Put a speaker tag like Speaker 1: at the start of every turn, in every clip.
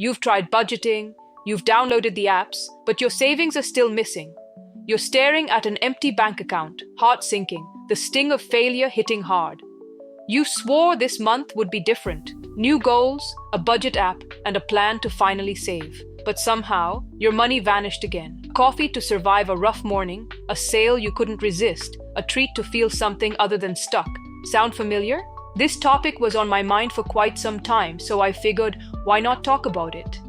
Speaker 1: You've tried budgeting, you've downloaded the apps, but your savings are still missing. You're staring at an empty bank account, heart sinking, the sting of failure hitting hard. You swore this month would be different. New goals, a budget app, and a plan to finally save. But somehow, your money vanished again. Coffee to survive a rough morning, a sale you couldn't resist, a treat to feel something other than stuck. Sound familiar? This topic was on my mind for quite some time, so I figured, why not talk about it?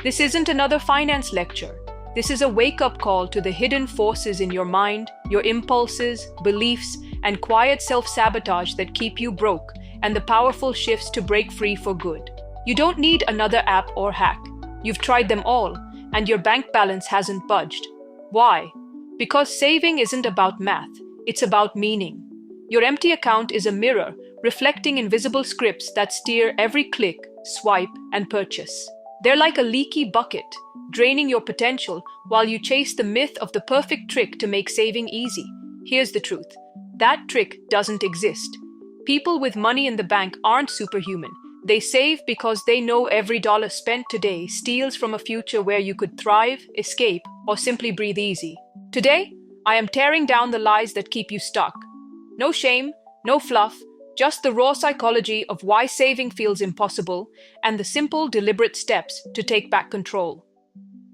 Speaker 1: This isn't another finance lecture. This is a wake-up call to the hidden forces in your mind, your impulses, beliefs, and quiet self-sabotage that keep you broke, and the powerful shifts to break free for good. You don't need another app or hack. You've tried them all, and your bank balance hasn't budged. Why? Because saving isn't about math, it's about meaning. Your empty account is a mirror, reflecting invisible scripts that steer every click, swipe, and purchase. They're like a leaky bucket, draining your potential while you chase the myth of the perfect trick to make saving easy. Here's the truth. That trick doesn't exist. People with money in the bank aren't superhuman. They save because they know every dollar spent today steals from a future where you could thrive, escape, or simply breathe easy. Today, I am tearing down the lies that keep you stuck. No shame, no fluff, just the raw psychology of why saving feels impossible and the simple, deliberate steps to take back control.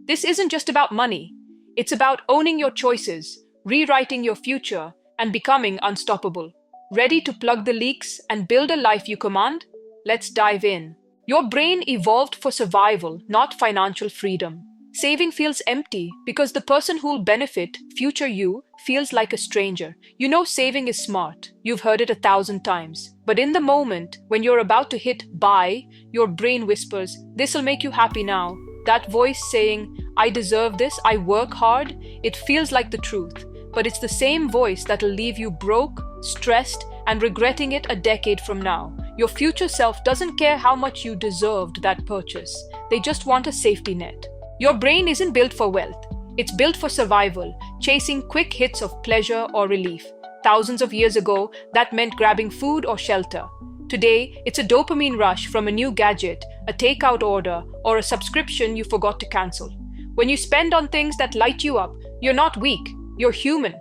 Speaker 1: This isn't just about money. It's about owning your choices, rewriting your future, and becoming unstoppable. Ready to plug the leaks and build a life you command? Let's dive in. Your brain evolved for survival, not financial freedom. Saving feels empty because the person who'll benefit, future you, feels like a stranger. You know saving is smart. You've heard it 1,000 times. But in the moment, when you're about to hit buy, your brain whispers, "This'll make you happy now." That voice saying, "I deserve this, I work hard," it feels like the truth. But it's the same voice that'll leave you broke, stressed, and regretting it a decade from now. Your future self doesn't care how much you deserved that purchase. They just want a safety net. Your brain isn't built for wealth. It's built for survival, chasing quick hits of pleasure or relief. Thousands of years ago, that meant grabbing food or shelter. Today, it's a dopamine rush from a new gadget, a takeout order, or a subscription you forgot to cancel. When you spend on things that light you up, you're not weak, you're human.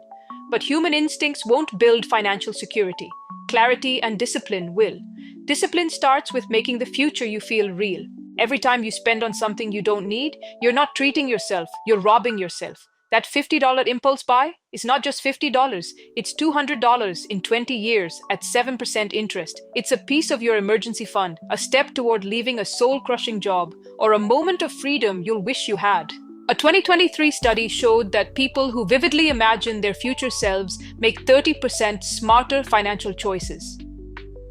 Speaker 1: But human instincts won't build financial security. Clarity and discipline will. Discipline starts with making the future you feel real. Every time you spend on something you don't need, you're not treating yourself, you're robbing yourself. That $50 impulse buy is not just $50, it's $200 in 20 years at 7% interest. It's a piece of your emergency fund, a step toward leaving a soul-crushing job, or a moment of freedom you'll wish you had. A 2023 study showed that people who vividly imagine their future selves make 30% smarter financial choices.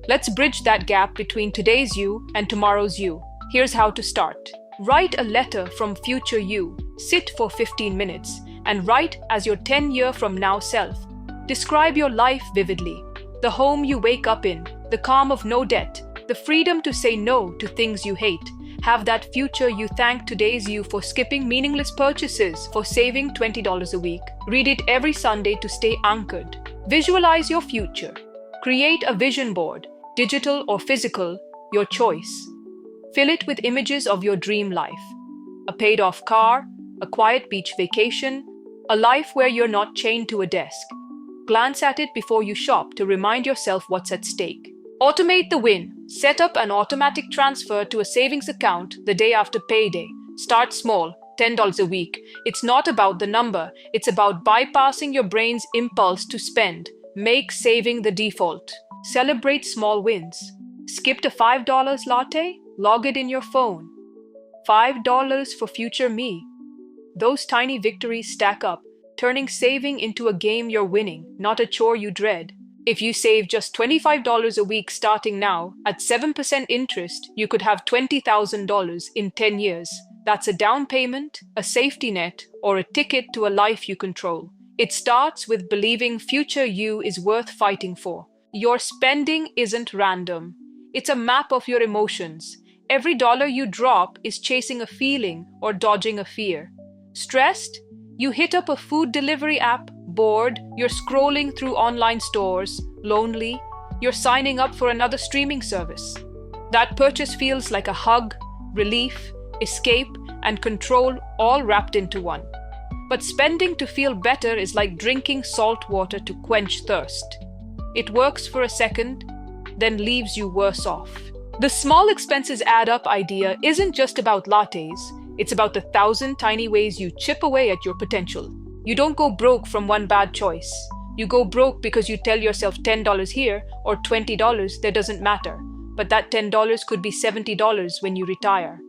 Speaker 1: Let's bridge that gap between today's you and tomorrow's you. Here's how to start. Write a letter from future you. Sit for 15 minutes and write as your 10-year-from-now self. Describe your life vividly. The home you wake up in, the calm of no debt, the freedom to say no to things you hate. Have that future you thank today's you for skipping meaningless purchases, for saving $20 a week. Read it every Sunday to stay anchored. Visualize your future. Create a vision board, digital or physical, your choice. Fill it with images of your dream life. A paid-off car, a quiet beach vacation, a life where you're not chained to a desk. Glance at it before you shop to remind yourself what's at stake. Automate the win. Set up an automatic transfer to a savings account the day after payday. Start small, $10 a week. It's not about the number. It's about bypassing your brain's impulse to spend. Make saving the default. Celebrate small wins. Skipped a $5 latte? Log it in your phone. $5 for future me. Those tiny victories stack up, turning saving into a game you're winning, not a chore you dread. If you save just $25 a week starting now, at 7% interest, you could have $20,000 in 10 years. That's a down payment, a safety net, or a ticket to a life you control. It starts with believing future you is worth fighting for. Your spending isn't random. It's a map of your emotions. Every dollar you drop is chasing a feeling or dodging a fear. Stressed? You hit up a food delivery app. Bored? You're scrolling through online stores. Lonely? You're signing up for another streaming service. That purchase feels like a hug, relief, escape, and control all wrapped into one. But spending to feel better is like drinking salt water to quench thirst. It works for a second, then leaves you worse off. The small expenses add up idea isn't just about lattes, it's about the 1,000 tiny ways you chip away at your potential. You don't go broke from one bad choice. You go broke because you tell yourself $10 here or $20, that doesn't matter. But that $10 could be $70 when you retire.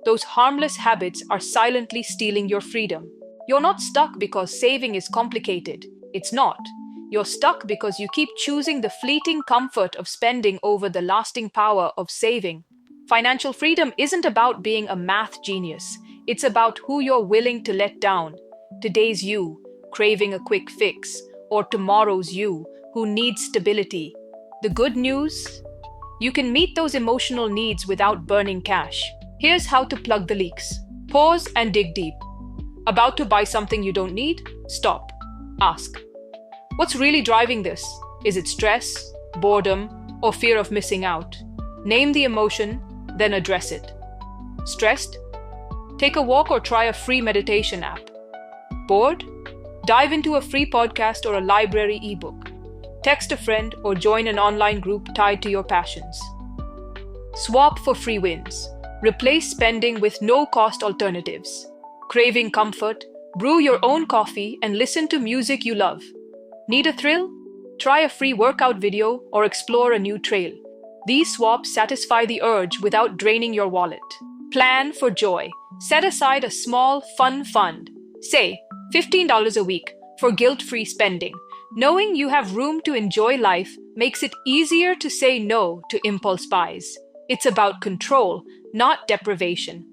Speaker 1: Those harmless habits are silently stealing your freedom. You're not stuck because saving is complicated. It's not. You're stuck because you keep choosing the fleeting comfort of spending over the lasting power of saving. Financial freedom isn't about being a math genius. It's about who you're willing to let down. Today's you, craving a quick fix, or tomorrow's you, who needs stability. The good news? You can meet those emotional needs without burning cash. Here's how to plug the leaks. Pause and dig deep. About to buy something you don't need? Stop. Ask. What's really driving this? Is it stress, boredom, or fear of missing out? Name the emotion, then address it. Stressed? Take a walk or try a free meditation app. Bored? Dive into a free podcast or a library ebook. Text a friend or join an online group tied to your passions. Swap for free wins. Replace spending with no-cost alternatives. Craving comfort? Brew your own coffee and listen to music you love. Need a thrill? Try a free workout video or explore a new trail. These swaps satisfy the urge without draining your wallet. Plan for joy. Set aside a small, fun fund. Say, $15 a week for guilt-free spending. Knowing you have room to enjoy life makes it easier to say no to impulse buys. It's about control, not deprivation.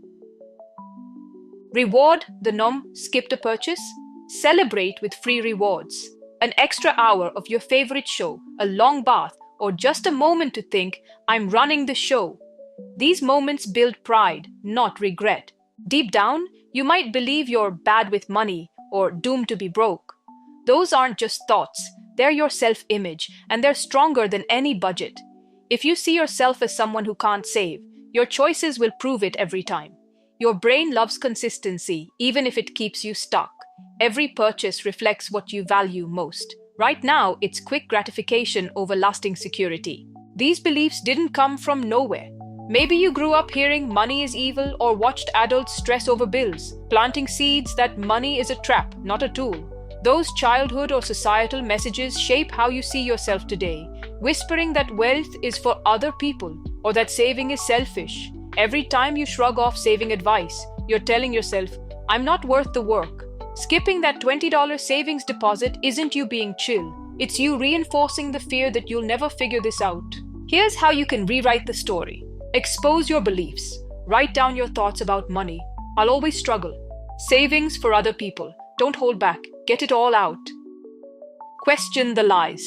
Speaker 1: Reward the skipped a purchase. Celebrate with free rewards. An extra hour of your favorite show, a long bath, or just a moment to think, I'm running the show. These moments build pride, not regret. Deep down, you might believe you're bad with money or doomed to be broke. Those aren't just thoughts, they're your self-image, and they're stronger than any budget. If you see yourself as someone who can't save, your choices will prove it every time. Your brain loves consistency, even if it keeps you stuck. Every purchase reflects what you value most. Right now, it's quick gratification over lasting security. These beliefs didn't come from nowhere. Maybe you grew up hearing money is evil or watched adults stress over bills, planting seeds that money is a trap, not a tool. Those childhood or societal messages shape how you see yourself today, whispering that wealth is for other people or that saving is selfish. Every time you shrug off saving advice, you're telling yourself, I'm not worth the work. Skipping that $20 savings deposit isn't you being chill. It's you reinforcing the fear that you'll never figure this out. Here's how you can rewrite the story. Expose your beliefs. Write down your thoughts about money. I'll always struggle. Savings for other people. Don't hold back. Get it all out. Question the lies.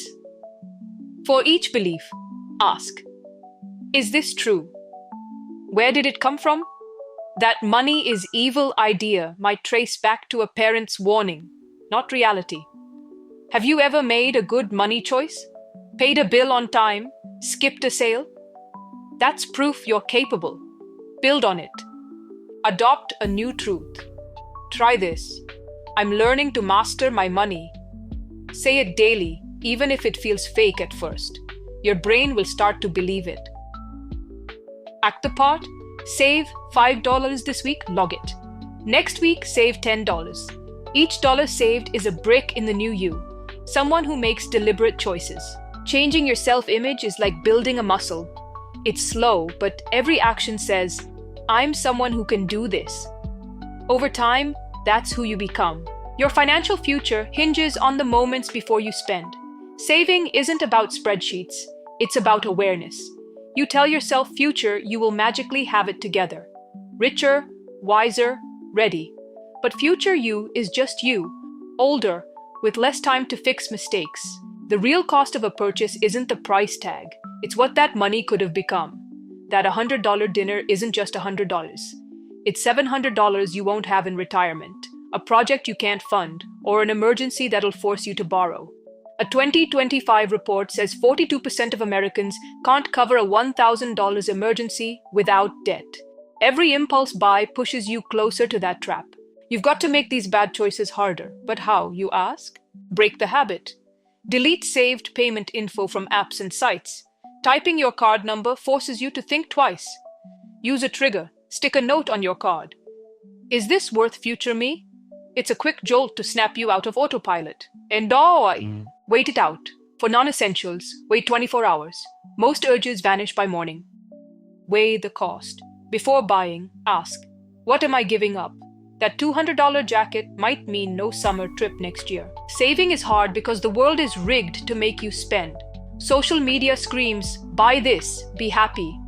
Speaker 1: For each belief, ask, is this true? Where did it come from? That money is evil idea might trace back to a parent's warning, not reality. Have you ever made a good money choice? Paid a bill on time? Skipped a sale? That's proof you're capable. Build on it. Adopt a new truth. Try this. I'm learning to master my money. Say it daily, even if it feels fake at first. Your brain will start to believe it. Act the part. Save $5 this week, log it. Next week, save $10. Each dollar saved is a brick in the new you, someone who makes deliberate choices. Changing your self-image is like building a muscle. It's slow, but every action says, I'm someone who can do this. Over time, that's who you become. Your financial future hinges on the moments before you spend. Saving isn't about spreadsheets, it's about awareness. You tell yourself future you will magically have it together. Richer, wiser, ready. But future you is just you, older, with less time to fix mistakes. The real cost of a purchase isn't the price tag, it's what that money could have become. That $100 dinner isn't just $100. It's $700 you won't have in retirement, a project you can't fund, or an emergency that'll force you to borrow. A 2025 report says 42% of Americans can't cover a $1,000 emergency without debt. Every impulse buy pushes you closer to that trap. You've got to make these bad choices harder. But how, you ask? Break the habit. Delete saved payment info from apps and sites. Typing your card number forces you to think twice. Use a trigger. Stick a note on your card. Is this worth future me? It's a quick jolt to snap you out of autopilot. Enjoy! Wait it out. For non-essentials, wait 24 hours. Most urges vanish by morning. Weigh the cost. Before buying, ask, what am I giving up? That $200 jacket might mean no summer trip next year. Saving is hard because the world is rigged to make you spend. Social media screams, buy this, be happy.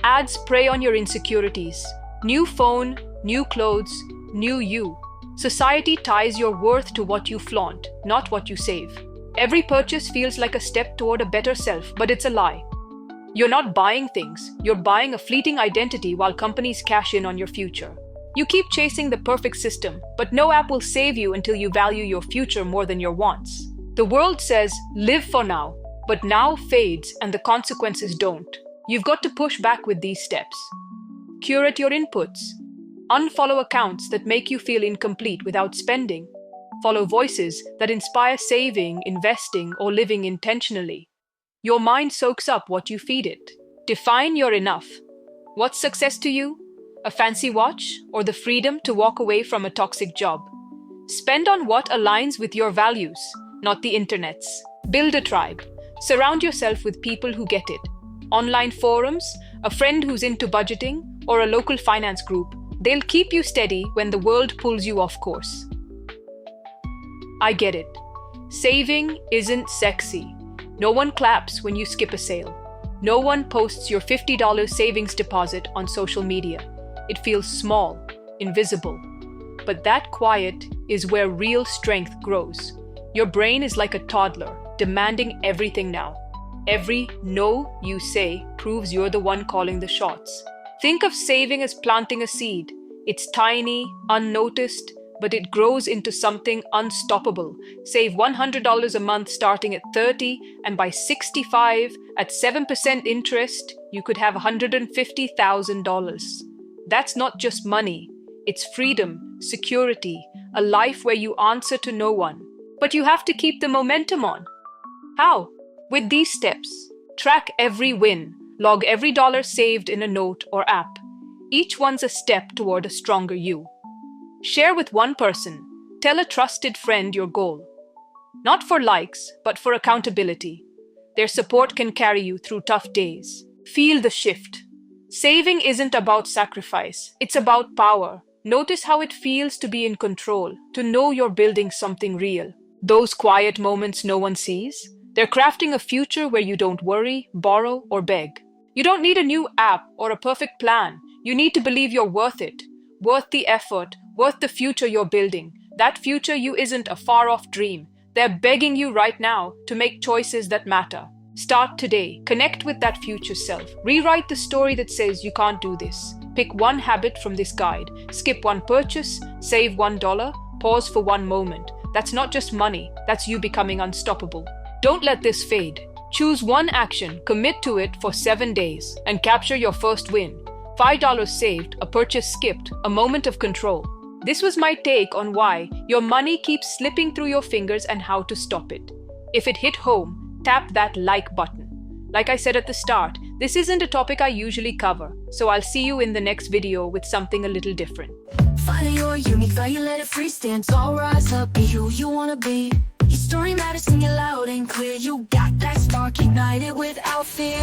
Speaker 1: Ads prey on your insecurities. New phone, new clothes, new you. Society ties your worth to what you flaunt, not what you save. Every purchase feels like a step toward a better self, but it's a lie. You're not buying things, you're buying a fleeting identity while companies cash in on your future. You keep chasing the perfect system, but no app will save you until you value your future more than your wants. The world says, live for now, but now fades and the consequences don't. You've got to push back with these steps. Curate your inputs. Unfollow accounts that make you feel incomplete without spending. Follow voices that inspire saving, investing, or living intentionally. Your mind soaks up what you feed it. Define your enough. What's success to you? A fancy watch or the freedom to walk away from a toxic job? Spend on what aligns with your values, not the internet's. Build a tribe. Surround yourself with people who get it. Online forums, a friend who's into budgeting, or a local finance group. They'll keep you steady when the world pulls you off course. I get it. Saving isn't sexy. No one claps when you skip a sale. No one posts your $50 savings deposit on social media. It feels small, invisible. But that quiet is where real strength grows. Your brain is like a toddler, demanding everything now. Every no you say proves you're the one calling the shots. Think of saving as planting a seed. It's tiny, unnoticed, but it grows into something unstoppable. Save $100 a month starting at 30, and by 65, at 7% interest, you could have $150,000. That's not just money. It's freedom, security, a life where you answer to no one. But you have to keep the momentum on. How? With these steps. Track every win. Log every dollar saved in a note or app. Each one's a step toward a stronger you. Share with one person. Tell a trusted friend your goal. Not for likes, but for accountability. Their support can carry you through tough days. Feel the shift. Saving isn't about sacrifice. It's about power. Notice how it feels to be in control, to know you're building something real. Those quiet moments no one sees, they're crafting a future where you don't worry, borrow, or beg. You don't need a new app or a perfect plan. You need to believe you're worth it. Worth the effort, worth the future you're building. That future you isn't a far-off dream. They're begging you right now to make choices that matter. Start today. Connect with that future self. Rewrite the story that says you can't do this. Pick one habit from this guide. Skip one purchase, save $1, pause for one moment. That's not just money, that's you becoming unstoppable. Don't let this fade. Choose one action, commit to it for 7 days, and capture your first win. $5 saved, a purchase skipped, a moment of control. This was my take on why your money keeps slipping through your fingers and how to stop it. If it hit home, tap that like button. Like I said at the start, this isn't a topic I usually cover, so I'll see you in the next video with something a little different.
Speaker 2: Find your unique value, let it free, stand tall, rise up, be who you wanna be. Your story matters, sing it loud and clear. You got that spark, ignite it without fear.